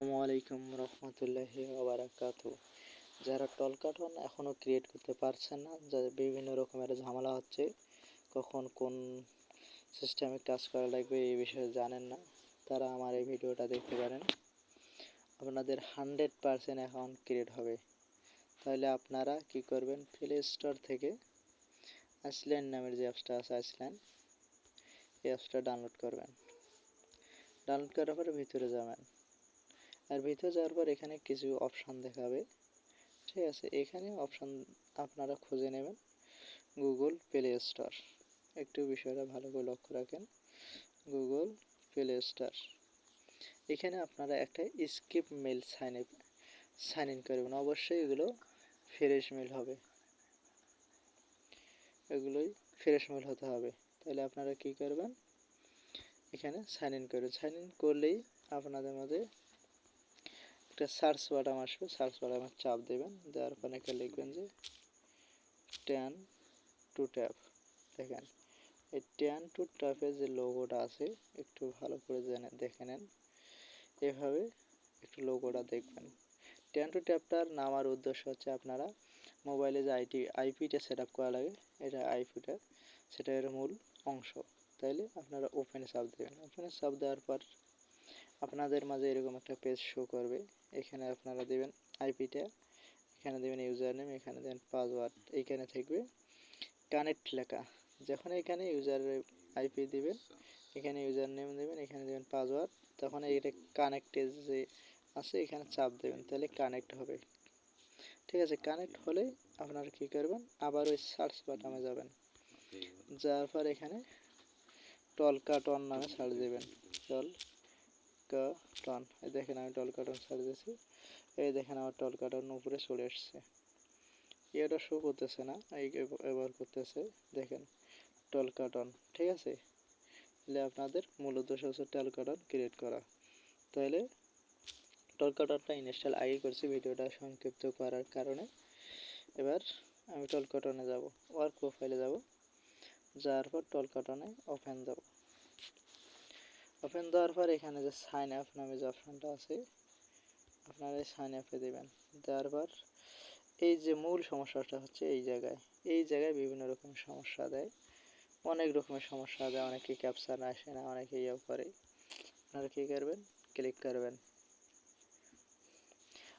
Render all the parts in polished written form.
আসসালামু আলাইকুম রহমতুল্লাহি ওয়া যারা টল কার্টুন এখনও ক্রিয়েট করতে পারছেন না, যাদের বিভিন্ন রকমের ঝামেলা হচ্ছে, কখন কোন সিস্টেমে কাজ করা লাগবে এই বিষয়ে জানেন না, তারা আমার এই ভিডিওটা দেখতে পারেন। আপনাদের 100% অ্যাকাউন্ট ক্রিয়েট হবে। তাহলে আপনারা কি করবেন, প্লে স্টোর থেকে আইসল্যান্ড নামের যে অ্যাপসটা আছে, আইসল্যান্ড, এই অ্যাপসটা ডাউনলোড করবেন। ডাউনলোড করার পরে ভিতরে যাবেন, আর ভিতরে যাওয়ার পর এখানে কিছু অপশান দেখাবে। ঠিক আছে, এখানে অপশান আপনারা খুঁজে নেবেন গুগল প্লে স্টোর। একটু বিষয়টা ভালো করে লক্ষ্য রাখেন, গুগল প্লে স্টোর। এখানে আপনারা একটা স্কিপ মেল সাইন ইন করবেন। অবশ্যই এগুলো ফ্রেশ মেল হবে, এগুলোই ফ্রেশ মেল হতে হবে। তাহলে আপনারা কি করবেন, এখানে সাইন ইন করবেন। সাইন ইন করলেই আপনাদের মধ্যে একটা সার্চ বাটন আসবে, সার্চ বাটনে চাপ দেবেন। দেওয়ার পর এখানে লিখবেন যে 10 টু ট্যাপ। দেখেন এই 10 টু ট্যাপের যে লোগোটা আছে, একটু ভালো করে দেখে নেন। এভাবে একটু লোগোটা দেখবেন। 10 টু ট্যাপটার নামার উদ্দেশ্য হচ্ছে আপনারা মোবাইলে যে আইপিটা সেট আপ করা লাগে, এটা আইপিটা সেটা এর মূল অংশ। তাইলে আপনারা ওপেনে চাপ দেবেন। ওপেনে চাপ দেওয়ার পর আপনাদের মাঝে এরকম একটা পেজ শো করবে। এখানে আপনারা দেবেন আইপিটা, এখানে দেবেন ইউজার নেম, এখানে দেবেন পাসওয়ার্ড। এইখানে থাকবে কানেক্ট লেখা। যখন এখানে ইউজারের আইপি দিবেন, এখানে ইউজার নেম দেবেন, এখানে দেবেন পাসওয়ার্ড, তখন এটা কানেক্টে যে আছে এখানে চাপ দেবেন, তাহলে কানেক্ট হবে। ঠিক আছে, কানেক্ট হলে আপনারা কী করবেন, আবার ওই সার্চ বাটনে যাবেন। যাওয়ার পর এখানে টল কার্টুন নামে সার্চ দেবেন। টল কার্টুন, এই দেখেন আমি টল কার্টুন সার্চ দিয়েছি, এই দেখেন আমার টল কার্টুন উপরে চলে এসছে। এটা শো করতেছে না, এই এবার করতেছে, দেখেন টল কার্টুন। ঠিক আছে, তাহলে আপনাদের মূল উদ্দেশ্য হচ্ছে টল কার্টুন ক্রিয়েট করা। তাহলে টল কার্টুনটা ইনস্টল আগে করছি ভিডিওটা সংক্ষিপ্ত করার কারণে। এবার আমি টল কার্টুনে যাব, ওয়ার্ক প্রোফাইলে যাব, যাওয়ার পর টল কার্টুনে ওপেন দেব। ওপেন দেওয়ার পর এখানে যে সাইন আপ নামে যে অপশানটা আছে, আপনারা এই সাইন আপে দেবেন। দেওয়ার পর এই যে মূল সমস্যাটা হচ্ছে এই জায়গায় বিভিন্ন রকম সমস্যা দেয়, অনেক রকমের সমস্যা দেয়। অনেকে ক্যাপচার আসে না, অনেকে ইয়েও করে। আপনারা কী করবেন, ক্লিক করবেন।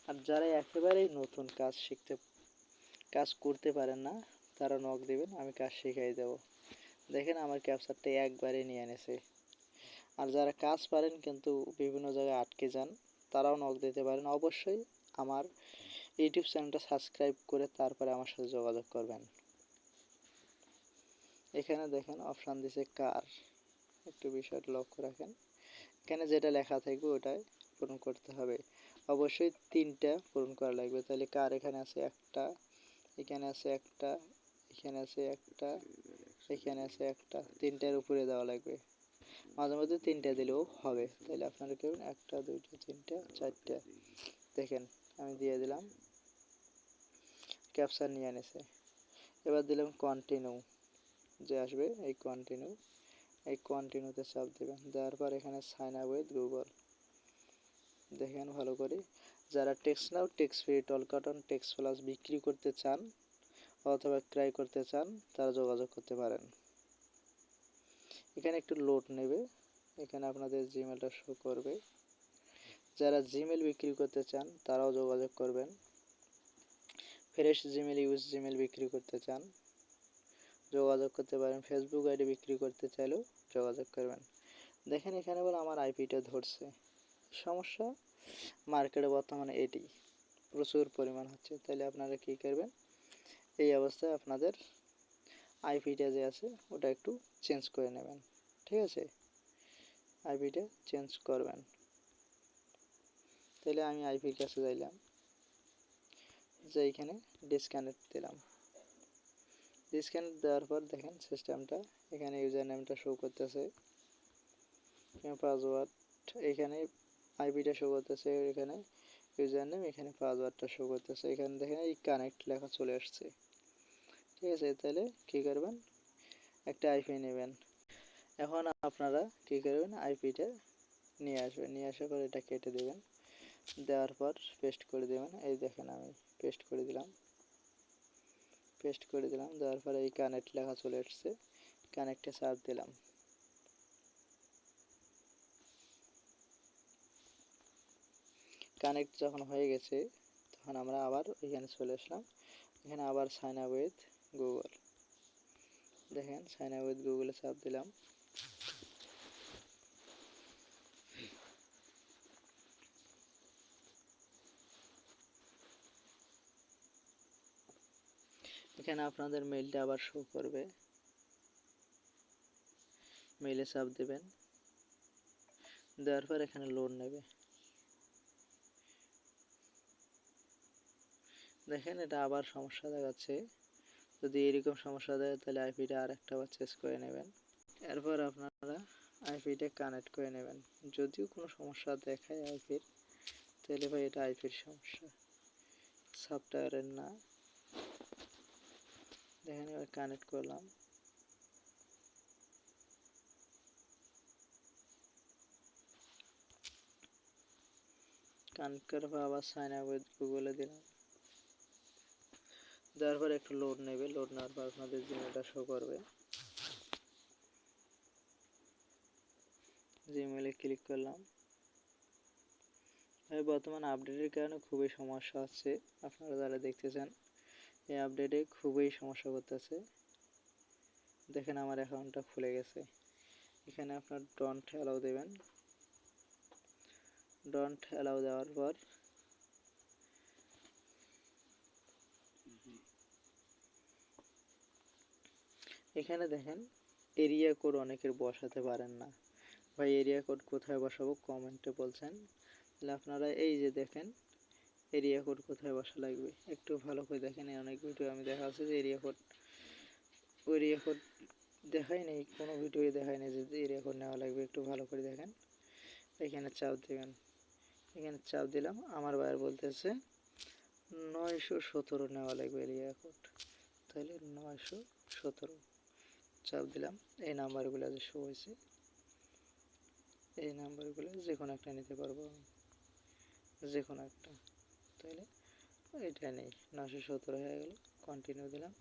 আর যারা একেবারেই নতুন কাজ করতে পারেন না, তারা নক দেবেন, আমি কাজ শিখাই দেব। দেখেন আমার ক্যাপচারটা একবারে নিয়ে এনেছে। আর যারা কাজ পারেন কিন্তু বিভিন্ন জায়গায় আটকে যান, তারাও নক দিতে পারেন। অবশ্যই আমার ইউটিউব চ্যানেলটা সাবস্ক্রাইব করে তারপরে আমার সাথে যোগাযোগ করবেন। এখানে দেখেন অপশান দিছে কার, একটু বিষয়টা লক্ষ্য রাখেন। এখানে যেটা লেখা থাকবে ওটাই পূরণ করতে হবে। অবশ্যই 3টা পূরণ করা লাগবে। তাহলে কার এখানে আছে একটা, এখানে আছে একটা, এখানে আছে একটা, এখানে আছে একটা, 3টার উপরে দেওয়া লাগবে। মাঝে মধ্যে 3টা দিলেও হবে। তাহলে আপনারা কি করবেন, 1টা 2টা 3টা 4টা, দেখেন আমি দিয়ে দিলাম, ক্যাপচার নিয়ে এনেছে। এবার দিলাম কন্টিনিউ, যে আসবে এই কন্টিনিউতে চাপ দেবেন। দেওয়ার পর এখানে সাইন আপ উইথ গুগল, দেখেন ভালো করে। যারা টেক্সট নাও, টেক্সট ফ্রি, টল কার্টুন, টেক্সট প্লাস বিক্রি করতে চান অথবা ক্রয় করতে চান, তারা যোগাযোগ করতে পারেন। এখানে একটু লোড নেবে, এখানে আপনাদের জিমেলটা শো করবে। যারা জিমেল বিক্রি করতে চান তারাও যোগাযোগ করবেন। ফ্রেশ জিমেল, ইউজ জিমেল বিক্রি করতে চান যোগাযোগ করতে পারেন। ফেসবুক আইডি বিক্রি করতে চাইলেও যোগাযোগ করবেন। দেখেন এখানে বলে আমার আইপিটা ধরছে। সমস্যা মার্কেটে বর্তমানে এটি প্রচুর পরিমাণ হচ্ছে। তাহলে আপনারা কী করবেন, এই অবস্থায় আপনাদের আইপিটা যে আছে ওটা একটু চেঞ্জ করে নেবেন। ঠিক আছে, আইপিটা চেঞ্জ করবেন। তাহলে আমি আইপির কাছে যাইলাম, যে এইখানে ডিসকানেক্ট দিলাম। ডিসকানেক্ট দেওয়ার পর দেখেন সিস্টেমটা, এখানে ইউজার নেমটা শো করতেছে, পাসওয়ার্ড, এখানে আইপিটা শো করতেছে, এখানে ইউজার নেম, এখানে পাসওয়ার্ডটা শো করতেছে। এখানে দেখেন এই কানেক্ট লেখা চলে আসছে। ঠিক আছে, তাহলে কী করবেন, একটা আইপি নেবেন। এখন আপনারা কী করবেন, আইপিটা নিয়ে আসবেন, নিয়ে আসার পর এটা কেটে দেবেন। দেওয়ার পর পেস্ট করে দেবেন। এই দেখেন আমি পেস্ট করে দিলাম। দেওয়ার পরে এই কানেক্ট লেখা চলে এসছে, কানেক্টে চাপ দিলাম। কানেক্ট যখন হয়ে গেছে তখন আমরা আবার এখানে চলে আসলাম। এখানে আবার সাইন আপ উইথ গুগল, দেখেন সাইন আপ উইথ গুগলে চাপ দিলাম। এখানে আপনাদের মেইলটা আবার শো করবে, মেইলে চাপ দেবেন। দেওয়ার পর এখানে লোড নেবে। দেখেন এটা আবার সমস্যা দেখাচ্ছে। যদি এরকম সমস্যা দেয় তাহলে আইপিটা আর একটা বার চেঞ্জ করে নেবেন। এরপর আপনারা আইপিটা কানেক্ট করে নেবেন। যদিও কোনো সমস্যা দেখায় আইপির, তাহলে ভাই এটা আইপির সমস্যা, সফটওয়্যারের না। দেখেন এবার কানেক্ট করলাম। কানেক্ট করার পর আবার সাইন আপ উইথ গুগলে দিলাম। দেওয়ার পর একটু লোড নেবে, লোড নেওয়ার পর আপনাদের জিমেলটা শো করবে। জিমেলে ক্লিক করলাম। বর্তমান আপডেটের কারণে খুবই সমস্যা হচ্ছে, আপনারা যারা দেখতেছেন এই আপডেটে খুবই সমস্যা করতেছে। দেখেন আমার অ্যাকাউন্টটা খুলে গেছে। এখানে আপনার ডোন্ট অ্যালাউ দেবেন। ডোন্ট অ্যালাউ দেওয়ার পর এখানে দেখেন এরিয়া কোড অনেকের বসাতে পারেন না। ভাই এরিয়া কোড কোথায় বসাবো কমেন্টে বলছেন, তাহলে আপনারা এই যে দেখেন এরিয়া কোড কোথায় বসা লাগবে একটু ভালো করে দেখেন। অনেক ভিডিও আমি দেখা আছে যে এরিয়া কোড দেখাই নেই, কোনো ভিডিও দেখাই নেই যে এরিয়া কোড নেওয়া লাগবে। একটু ভালো করে দেখেন। এখানে চাপ দেবেন। এখানে চাপ দিলাম। আমার ভাইয়ের বলতেছে 917 নেওয়া লাগবে এরিয়া কোড, তাহলে 917 চাপ দিলাম। এই নাম্বারগুলো যে শো হয়েছে, এই নাম্বারগুলো যে কোনো একটা নিতে পারবো আমি, যে কোনো একটা। তাহলে এটা নেই, 917 হয়ে গেল। কন্টিনিউ দিলাম।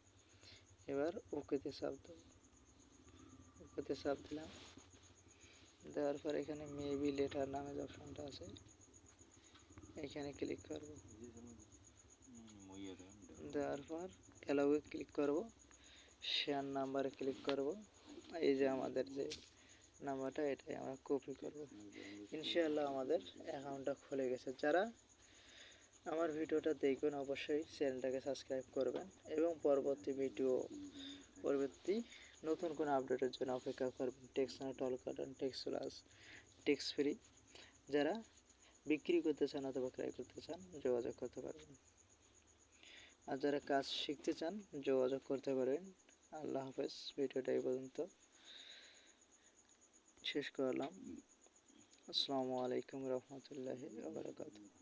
এবার ওকেতে চাপ দেবো। ওকেতে চাপ দিলাম। দেওয়ার পর এখানে মেবি লেটার নামে যে অপশনটা আছে এখানে ক্লিক করব। দেওয়ার পর অ্যালাউয়ে ক্লিক করব। শেয়ার নাম্বারে ক্লিক করব। এই যে আমাদের যে নাম্বারটা এটাই আমরা কপি করব। ইনশাআল্লাহ আমাদের অ্যাকাউন্টটা খুলে গেছে। যারা আমার ভিডিওটা দেখবেন অবশ্যই চ্যানেলটাকে সাবস্ক্রাইব করবেন এবং পরবর্তী নতুন কোনো আপডেটের জন্য অপেক্ষা করবেন। টেক্সট টল কাটান, টেক্সট প্লাস, টেক্সট ফ্রি। যারা বিক্রি করতে চান অথবা ক্রয় করতে চান যোগাযোগ করতে পারবেন। আর যারা কাজ শিখতে চান যোগাযোগ করতে পারেন। আল্লাহ হাফেজ। ভিডিওটা এই পর্যন্ত শেষ করলাম। আসসালামু আলাইকুম রহমতুল্লাহি ওয়া বারাকাতুহু।